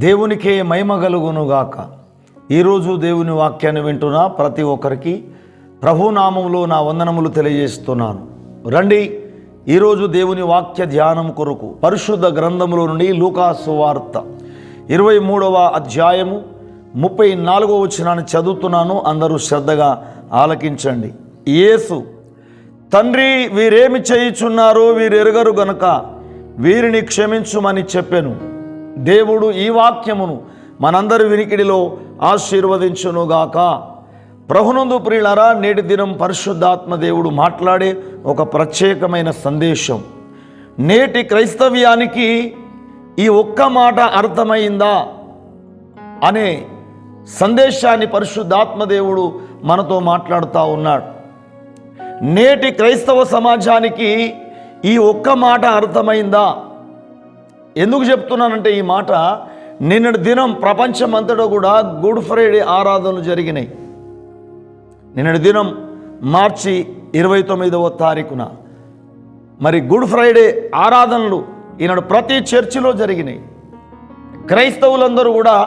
దేవునికే మహిమ కలుగునుగాక. ఈరోజు దేవుని వాక్యాన్ని వింటున్న ప్రతి ఒక్కరికి ప్రభునామంలో నా వందనములు తెలియజేస్తున్నాను. రండి, ఈరోజు దేవుని వాక్య ధ్యానం కొరకు పరిశుద్ధ గ్రంథములో నుండి లూకా సువార్త 23వ అధ్యాయము 34వ వచనాన్ని చదువుతున్నాను. అందరూ శ్రద్ధగా ఆలకించండి. యేసు, తండ్రి, వీరేమి చేయుచున్నారో వీరెరుగరు గనుక వీరిని క్షమించుమని చెప్పెను. దేవుడు ఈ వాక్యమును మనందరి వినికిడిలో ఆశీర్వదించునుగాక. ప్రభునందు ప్రియులారా, నేటి దినం పరిశుద్ధాత్మ దేవుడు మాట్లాడే ఒక ప్రత్యేకమైన సందేశం. నేటి క్రైస్తవ్యానికి ఈ ఒక్క మాట అర్థమైందా అనే సందేశాన్ని పరిశుద్ధాత్మ దేవుడు మనతో మాట్లాడుతూ ఉన్నాడు. నేటి క్రైస్తవ సమాజానికి ఈ ఒక్క మాట అర్థమైందా? ఎందుకు చెప్తున్నానంటే ఈ మాట, నిన్నటి దినం ప్రపంచమంతటా కూడా గుడ్ ఫ్రైడే ఆరాధనలు జరిగినాయి. నిన్నటి దినం మార్చి 29వ తారీఖున మరి గుడ్ ఫ్రైడే ఆరాధనలు ఈనాడు ప్రతి చర్చిలో జరిగినాయి. క్రైస్తవులందరూ కూడా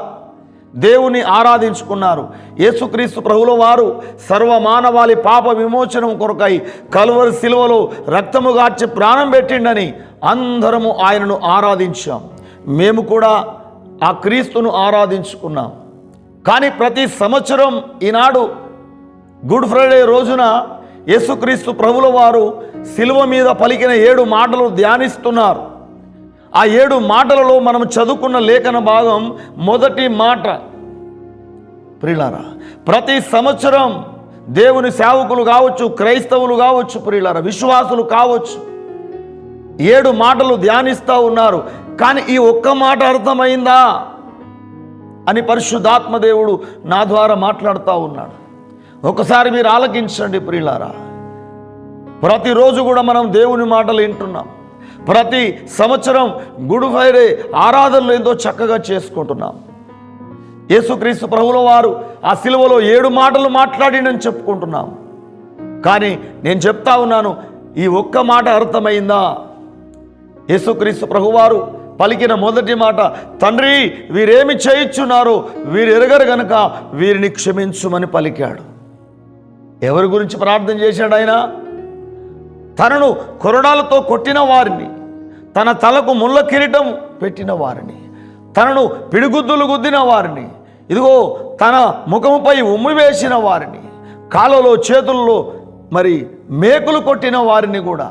దేవుని ఆరాధించుకున్నారు. యేసుక్రీస్తు ప్రభుల వారు సర్వమానవాళి పాప విమోచనం కొరకై కల్వరి శిలువలో రక్తము గార్చి ప్రాణం పెట్టిండని అందరము ఆయనను ఆరాధించాం. మేము కూడా ఆ క్రీస్తును ఆరాధించుకున్నాం. కానీ ప్రతి సంవత్సరం ఈనాడు గుడ్ ఫ్రైడే రోజున యేసుక్రీస్తు ప్రభుల వారు శిలువ మీద పలికిన 7 మాటలు ధ్యానిస్తున్నారు. ఆ 7 మాటలలో మనం చదువుకున్న లేఖన భాగం మొదటి మాట. ప్రియులారా, ప్రతి సంవత్సరం దేవుని సేవకులు కావచ్చు, క్రైస్తవులు కావచ్చు, ప్రియులారా విశ్వాసులు కావచ్చు, 7 మాటలు ధ్యానిస్తూ ఉన్నారు. కానీ ఈ ఒక్క మాట అర్థమైందా అని పరిశుద్ధాత్మ దేవుడు నా ద్వారా మాట్లాడుతూ ఉన్నాడు. ఒకసారి మీరు ఆలకించండి ప్రియులారా. ప్రతిరోజు కూడా మనం దేవుని మాటలు వింటున్నాం. ప్రతి సంవత్సరం గుడ్ ఫ్రైడే ఆరాధనలు ఎంతో చక్కగా చేసుకుంటున్నాం. యేసుక్రీస్తు ప్రభుల వారు ఆ శిలువలో 7 మాటలు మాట్లాడిండని చెప్పుకుంటున్నాం. కానీ నేను చెప్తా ఉన్నాను, ఈ ఒక్క మాట అర్థమైందా? యేసుక్రీస్తు ప్రభువారు పలికిన మొదటి మాట, తండ్రి, వీరేమి చేయుచున్నారో వీరు ఎరగరు గనుక వీరిని క్షమించుమని పలికాడు. ఎవరి గురించి ప్రార్థన చేశాడు ఆయన? తనను కొరడాలతో కొట్టిన వారిని, తన తలకు ముళ్ళ కిరీటం పెట్టిన వారిని, తనను పిడిగుద్దులు గుద్దిన వారిని, ఇదిగో తన ముఖముపై ఉమ్మి వేసిన వారిని, కాళ్ళలో చేతుల్లో మరి మేకులు కొట్టిన వారిని కూడా,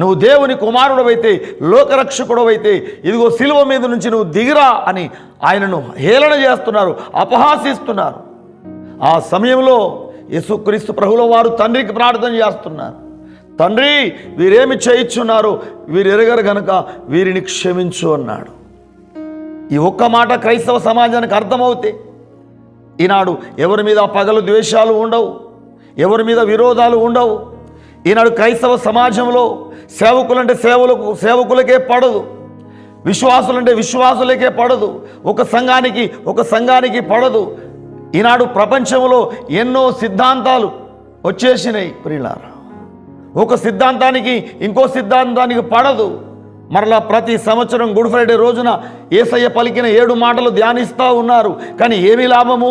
నువ్వు దేవుని కుమారుడవైతే, లోకరక్షకుడవైతే ఇదిగో శిలువ మీద నుంచి నువ్వు దిగిరా అని ఆయనను హేళన చేస్తున్నారు, అపహాసిస్తున్నారు. ఆ సమయంలో యేసుక్రీస్తు ప్రభుల వారు తండ్రికి ప్రార్థన చేస్తున్నారు. తండ్రి, వీరేమి చేయుచున్నారో వీరు ఎరగరు గనుక వీరిని క్షమించు అన్నాడు. ఈ ఒక్క మాట క్రైస్తవ సమాజానికి అర్థమవుతే ఈనాడు ఎవరి మీద పగలు ద్వేషాలు ఉండవు, ఎవరి మీద విరోధాలు ఉండవు. ఈనాడు క్రైస్తవ సమాజంలో సేవకులంటే సేవకులకే పడదు, విశ్వాసులంటే విశ్వాసులకే పడదు, ఒక సంఘానికి పడదు. ఈనాడు ప్రపంచంలో ఎన్నో సిద్ధాంతాలు వచ్చేసినాయి ప్రియులారా. ఒక సిద్ధాంతానికి ఇంకో సిద్ధాంతానికి పడదు. మరలా ప్రతి సంవత్సరం గుడ్ ఫ్రైడే రోజున యేసయ్య పలికిన 7 మాటలు ధ్యానిస్తూ ఉన్నారు. కానీ ఏమి లాభము?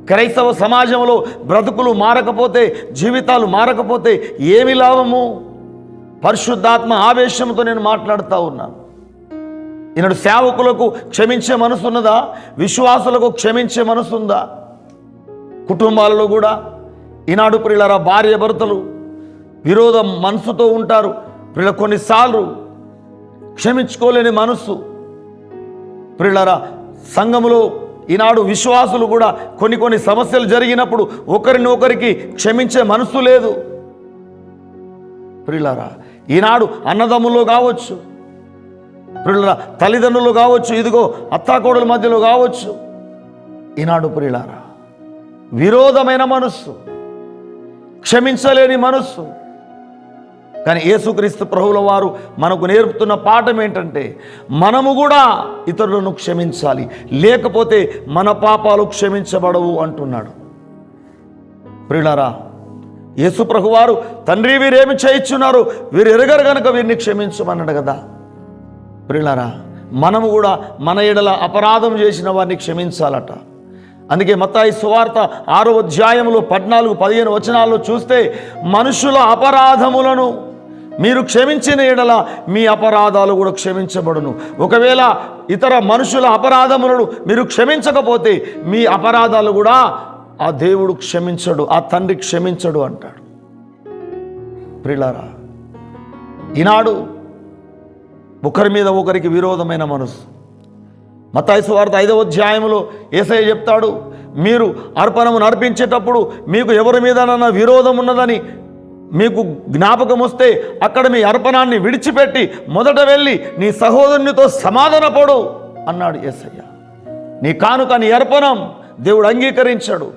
క్రైస్తవ సమాజంలో బ్రతుకులు మారకపోతే, జీవితాలు మారకపోతే ఏమి లాభము? పరిశుద్ధాత్మ ఆవేశంతో నేను మాట్లాడుతూ ఉన్నాను. ఈనాడు సేవకులకు క్షమించే మనసున్నదా? విశ్వాసులకు క్షమించే మనసుందా? కుటుంబాలలో కూడా ఈనాడు ప్రియులారా భార్య భర్తలు విరోధ మనసుతో ఉంటారు. ప్రియుల కొన్నిసార్లు క్షమించుకోలేని మనసు. ప్రియులారా సంఘములో ఈనాడు విశ్వాసులు కూడా కొన్ని సమస్యలు జరిగినప్పుడు ఒకరికి క్షమించే మనసు లేదు. ప్రియులారా ఈనాడు అన్నదమ్ములు కావచ్చు, ప్రియులారా తల్లిదండ్రులు కావచ్చు, ఇదిగో అత్తాకోడల మధ్యలో కావచ్చు, ఈనాడు ప్రియులారా విరోధమైన మనస్సు, క్షమించలేని మనస్సు. కానీ యేసుక్రీస్తు ప్రభువుల వారు మనకు నేర్పుతున్న పాఠం ఏంటంటే, మనము కూడా ఇతరులను క్షమించాలి, లేకపోతే మన పాపాలు క్షమించబడవు అంటున్నాడు. ప్రియులారా యేసు ప్రభువారు తండ్రి, వీరేమి చేయుచున్నారు వీరు ఎరగరు గనుక వీరిని క్షమించమన్నాడు కదా. ప్రియులారా మనము కూడా మన ఎడల అపరాధం చేసిన వారిని క్షమించాలట. అందుకే మత్తయి సువార్త 6వ అధ్యాయంలో 14-15 వచనాల్లో చూస్తే, మనుషుల అపరాధములను మీరు క్షమించిన ఎడల మీ అపరాధాలు కూడా క్షమించబడును. ఒకవేళ ఇతర మనుషుల అపరాధములను మీరు క్షమించకపోతే మీ అపరాధాలు కూడా ఆ దేవుడు క్షమించడు, ఆ తండ్రి క్షమించడు అంటాడు. ప్రియులారా, ఈనాడు ఒకరి మీద ఒకరికి విరోధమైన మనసు. మత్తయి సువార్త 5వ అధ్యాయంలో యేసయ్య చెప్తాడు, మీరు అర్పణమును అర్పించేటప్పుడు మీకు ఎవరి మీదనన్నా విరోధం ఉన్నదని మీకు జ్ఞాపకం వస్తే అక్కడ మీ అర్పణాన్ని విడిచిపెట్టి మొదట వెళ్ళి నీ సహోదరునితో సమాధానపడు అన్నాడు యేసయ్య. నీ కానుక, నీ అర్పణం దేవుడు అంగీకరించడు.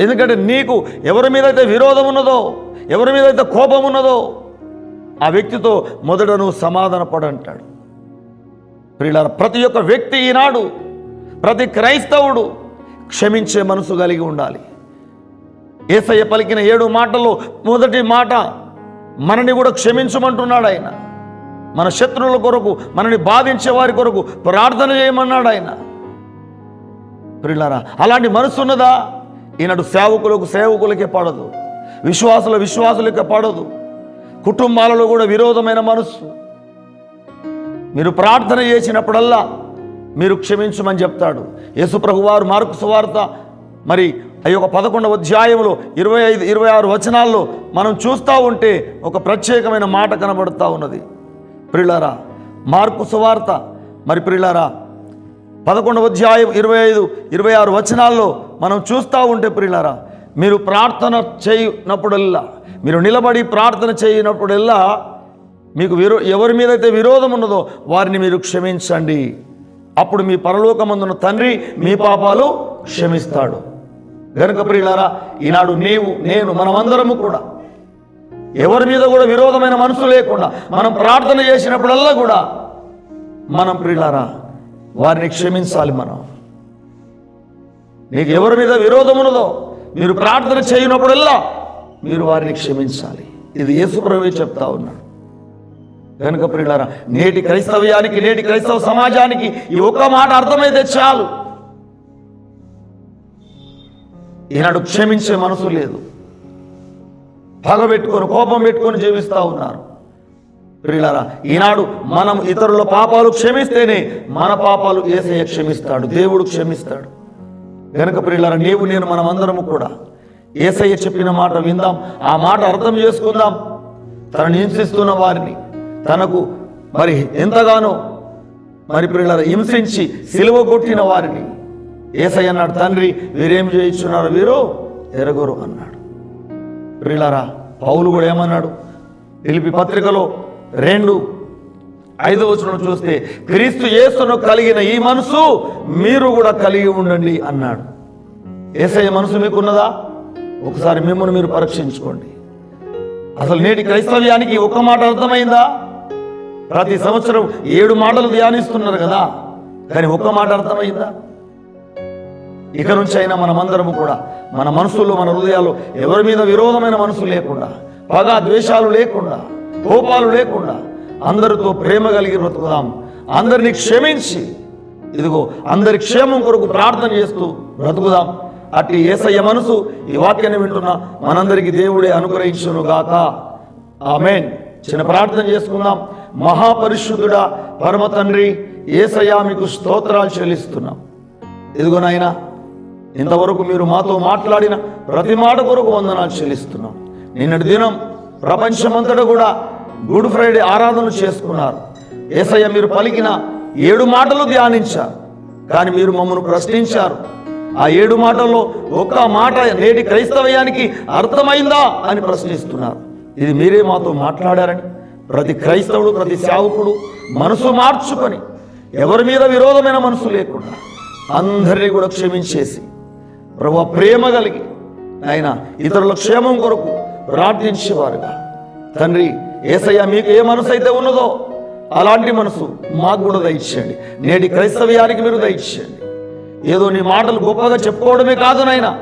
ఎందుకంటే నీకు ఎవరి మీదైతే విరోధం ఉన్నదో, ఎవరి మీదైతే కోపం ఉన్నదో ఆ వ్యక్తితో మొదట నువ్వు సమాధానపడంటాడు. ప్రియులారా, ప్రతి ఒక్క వ్యక్తి ఈనాడు, ప్రతి క్రైస్తవుడు క్షమించే మనసు కలిగి ఉండాలి. యేసయ్య పలికిన 7 మాటల్లో మొదటి మాట మనని కూడా క్షమించమంటున్నాడు ఆయన. మన శత్రువుల కొరకు, మనని బాధించే వారి కొరకు ప్రార్థన చేయమన్నాడు ఆయన. ప్రియులారా, అలాంటి మనసు ఉన్నదా? ఈనాడు సేవకులకే పడదు, విశ్వాసులకే పడదు. కుటుంబాలలో కూడా విరోధమైన మనసు. మీరు ప్రార్థన చేసినప్పుడల్లా మీరు క్షమించమని చెప్తాడు యేసు ప్రభువారు. మార్కు సువార్త మరి ఆ యొక్క 11వ అధ్యాయంలో 25-26 వచనాల్లో మనం చూస్తూ ఉంటే ఒక ప్రత్యేకమైన మాట కనబడుతూ ఉన్నది. ప్రియులారా, మార్కు సువార్త మరి ప్రియులారా 11వ అధ్యాయం 25-26 వచనాల్లో మనం చూస్తూ ఉంటే ప్రియులారా, మీరు ప్రార్థన చేయనప్పుడల్లా, మీరు నిలబడి ప్రార్థన చేయనప్పుడల్లా మీకు ఎవరి మీదైతే విరోధం ఉన్నదో వారిని మీరు క్షమించండి. అప్పుడు మీ పరలోకమందున్న తండ్రి మీ పాపాలు క్షమిస్తాడు. గనుక ప్రియులారా, ఈనాడు నేను మనమందరము కూడా ఎవరి మీద కూడా విరోధమైన మనసు లేకుండా మనం ప్రార్థన చేసినప్పుడల్లా కూడా మనం ప్రియులారా వారిని క్షమించాలి. నీకు ఎవరి మీద విరోధం ఉన్నదో మీరు ప్రార్థన చేయనప్పుడల్లా మీరు వారిని క్షమించాలి. ఇది యేసు ప్రభువే చెప్తా ఉన్నాడు. కనుక ప్రియులారా, నేటి క్రైస్తవ్యానికి, నేటి క్రైస్తవ సమాజానికి ఈ ఒక్క మాట అర్థమైతే చాలు. ఈనాడు క్షమించే మనసు లేదు, పగ పెట్టుకొని, కోపం పెట్టుకొని జీవిస్తూ ఉన్నారు. ప్రియులారా, ఈనాడు మనం ఇతరుల పాపాలు క్షమిస్తేనే మన పాపాలు యేసయ్య క్షమిస్తాడు, దేవుడు క్షమిస్తాడు. కనుక ప్రియులారా, నేను మనమందరము కూడా యేసయ్య చెప్పిన మాట విందాం, ఆ మాట అర్థం చేసుకుందాం. తనని హింసిస్తున్న వారిని, తనకు మరి ఎంతగానో మరి ప్రియులారా హింసించి సిలువ కొట్టిన వారిని యేసయ్య అన్నాడు, తండ్రి వీరేం చేయించున్నారు, వీరు ఎరగరు అన్నాడు. ప్రియులారా, పౌలు కూడా ఏమన్నాడు? ఫిలిప్పీ పత్రికలో 2:5 వచనం చూస్తే, క్రీస్తు యేసును కలిగిన ఈ మనసు మీరు కూడా కలిగి ఉండండి అన్నాడు. యేసయ్య మనసు మీకున్నదా? ఒకసారి మిమ్మల్ని మీరు పరీక్షించుకోండి. అసలు నేటి క్రైస్తవ్యానికి ఒక్క మాట అర్థమైందా? ప్రతి సంవత్సరం 7 మాటలు ధ్యానిస్తున్నారు కదా, కానీ ఒక్క మాట అర్థమైందా? ఇక నుంచి అయినా మనమందరము కూడా మన మనసులో, మన హృదయాల్లో ఎవరి మీద విరోధమైన మనసు లేకుండా, పగ ద్వేషాలు లేకుండా, కోపాలు లేకుండా అందరితో ప్రేమ కలిగి బ్రతుకుదాం. అందరినీ క్షమించి ఇదిగో అందరి క్షేమం కొరకు ప్రార్థన చేస్తూ బ్రతుకుదాం. అట్టి యేసయ్య మనసు ఈ వాక్యాన్ని వింటున్న మనందరికీ దేవుడే అనుగ్రహించును గాక. ఆమేన్. చిన్న ప్రార్థన చేసుకుందాం. మహాపరిశుద్ధుడా, పరమ తండ్రి యేసయ్య, మీకు స్తోత్రాలు చెల్లిస్తున్నాం. ఇదిగో నాయనా, ఇంతవరకు మీరు మాతో మాట్లాడిన ప్రతి మాట కొరకు వందనాలు చెల్లిస్తున్నాం. నిన్నటి దినం ప్రపంచమంతటా కూడా గుడ్ ఫ్రైడే ఆరాధనలు చేసుకున్నారు. యేసయ్య, మీరు పలికిన 7 మాటలు ధ్యానించారు, కానీ మీరు మమ్మల్ని ప్రశ్నించారు. ఆ 7 మాటల్లో ఒక్క మాట నేటి క్రైస్తవ్యానికి అర్థమైందా అని ప్రశ్నిస్తున్నారు. ఇది మీరే మాతో మాట్లాడారని ప్రతి క్రైస్తవుడు, ప్రతి సేవకుడు మనసు మార్చుకొని ఎవరి మీద విరోధమైన మనసు లేకుండా అందరినీ కూడా క్షమించేసి ప్రభువా ప్రేమ కలిగి ఆయన ఇతరుల క్షేమం కొరకు ప్రార్థించేవారుగా తండ్రి యేసయ్య, మీకు ఏ మనసు అయితే ఉన్నదో అలాంటి మనసు మాకు కూడా దయచేయండి. నేటి క్రైస్తవ్యానికి మీరు దయచేయండి. ఏదో నీ మాటలు గొప్పగా చెప్పుకోవడమే కాదు నాయనా,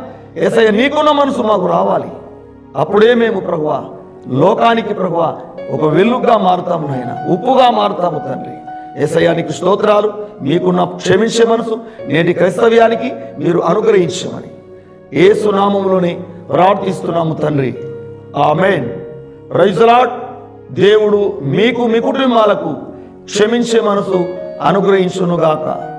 యేసయ్య నీకున్న మనసు మాకు రావాలి. అప్పుడే మేము ప్రభువా లోకానికి ప్రభువా ఒక వెలుగుగా మారుతాము నాయన, ఉప్పుగా మారుతాము తండ్రి. యేసయ్యానికి స్తోత్రాలు. మీకున్న క్షమించే మనసు నేటి క్రైస్తవ్యానికి మీరు అనుగ్రహించమని యేసు నామములోనే ప్రార్థిస్తున్నాము తండ్రి. ఆమేన్. Praise the lord. దేవుడు మీకు మీ కుటుంబాలకు క్షమించే మనసు అనుగ్రహించునుగాక.